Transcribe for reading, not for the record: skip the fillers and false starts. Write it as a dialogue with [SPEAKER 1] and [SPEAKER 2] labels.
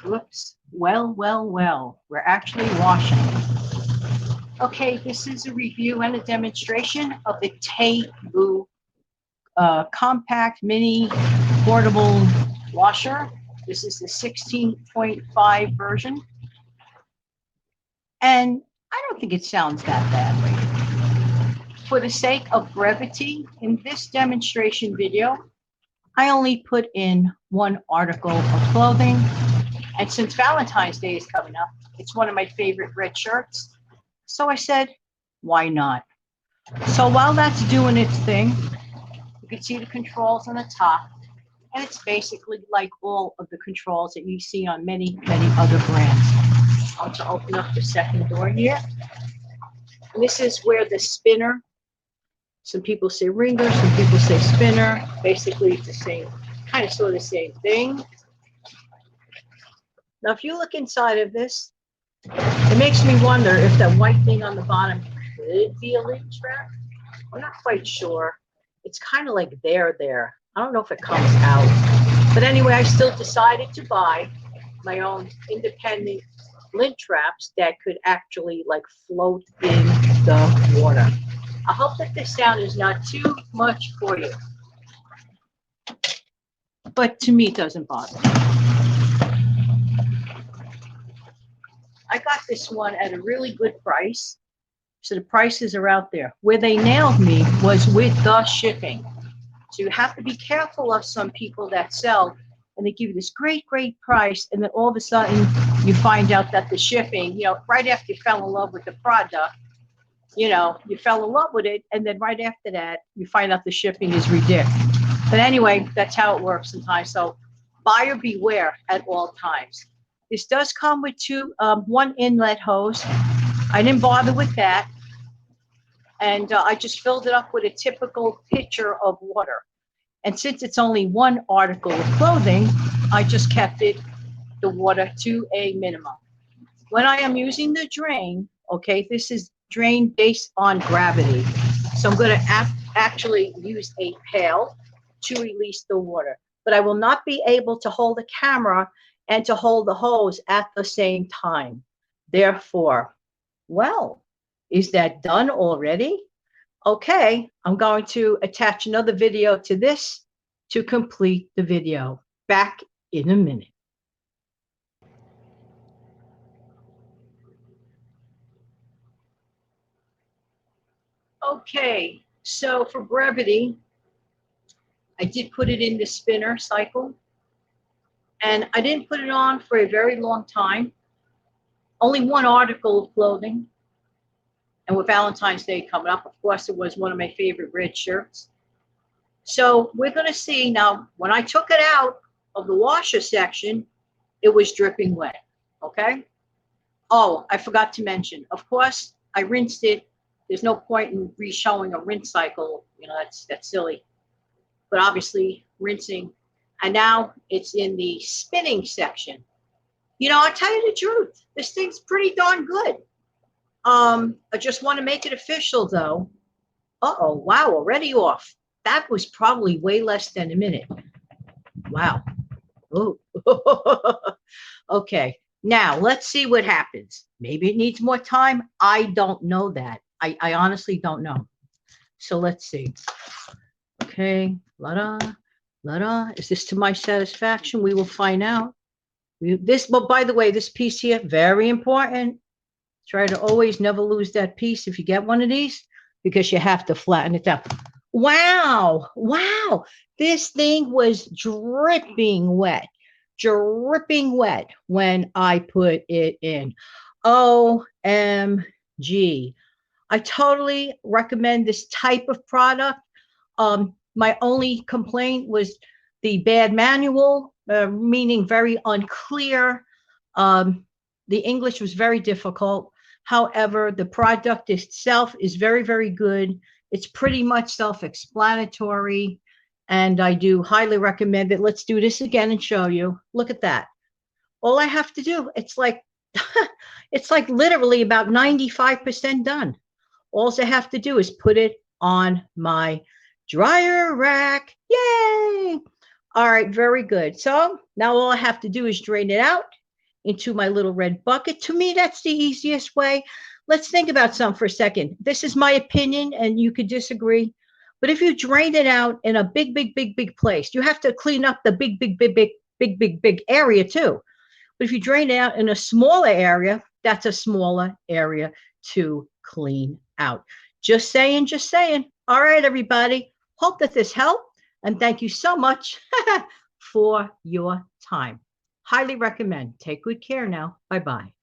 [SPEAKER 1] Whoops. Well, well, well. We're actually washing. Okay, this is a review and a demonstration of the Tabu compact mini portable washer. This is the 16.5 version. And I don't think it sounds that bad. For the sake of brevity, in this demonstration video, I only put in one article of clothing. And since Valentine's Day is coming up, it's one of my favorite red shirts. So I said, why not? So while that's doing its thing, you can see the controls on the top. And it's basically like all of the controls that you see on many, many other brands. I'm going to open up the second door here. And this is where the spinner, some people say ringer, some people say spinner. Basically, it's the same, kind of sort of the same thing. Now, if you look inside of this, it makes me wonder if that white thing on the bottom could be a lid strap. I'm not quite sure. It's kind of like there. I don't know if it comes out. But anyway, I still decided to buy my own independent lint traps that could actually like float in the water. I hope that this sound is not too much for you. But to me, it doesn't bother me. I got this one at a really good price. So the prices are out there. Where they nailed me was with the shipping. So you have to be careful of some people that sell and they give you this great, great price. And then all of a sudden you find out that the shipping, right after you fell in love with the product, you fell in love with it. And then right after that, you find out the shipping is ridiculous. But anyway, that's how it works sometimes. So buyer beware at all times. This does come with one inlet hose. I didn't bother with that. And I just filled it up with a typical pitcher of water. And since it's only one article of clothing, I just kept the water to a minimum. When I am using the drain, okay, this is drain based on gravity. So I'm going to actually use a pail to release the water. But I will not be able to hold the camera and to hold the hose at the same time. Therefore, well, is that done already? Okay, I'm going to attach another video to this to complete the video. Back in a minute. Okay, so for brevity, I did put it in the spinner cycle. And I didn't put it on for a very long time. Only one article of clothing. And with Valentine's Day coming up, of course, it was one of my favorite red shirts. So we're going to see now, when I took it out of the washer section, it was dripping wet. Okay. Oh, I forgot to mention, of course, I rinsed it. There's no point in re-showing a rinse cycle. That's silly. But obviously, rinsing. And now it's in the spinning section. I'll tell you the truth. This thing's pretty darn good. I just want to make it official, though. Uh-oh, wow, already off. That was probably way less than a minute. Wow. Oh. Okay, now let's see what happens. Maybe it needs more time. I don't know that. I honestly don't know. So let's see. Okay, is this to my satisfaction? We will find out. But by the way, this piece here, very important. Try to always never lose that piece if you get one of these, because you have to flatten it down. Wow. This thing was dripping wet when I put it in. OMG. I totally recommend this type of product. My only complaint was the bad manual, meaning very unclear. The English was very difficult. However, the product itself is very, very good. It's pretty much self-explanatory, and I do highly recommend it. Let's do this again and show you. Look at that. All I have to do, it's like literally about 95% done. All I have to do is put it on my dryer rack. Yay! All right, very good. So now all I have to do is drain it out into my little red bucket. To me, that's the easiest way. Let's think about something for a second. This is my opinion, and you could disagree. But if you drain it out in a big, big, big, big place, you have to clean up the big, big, big, big, big, big, big area too. But if you drain it out in a smaller area, that's a smaller area to clean out. Just saying, just saying. All right, everybody. Hope that this helped. And thank you so much for your time. Highly recommend. Take good care now. Bye bye.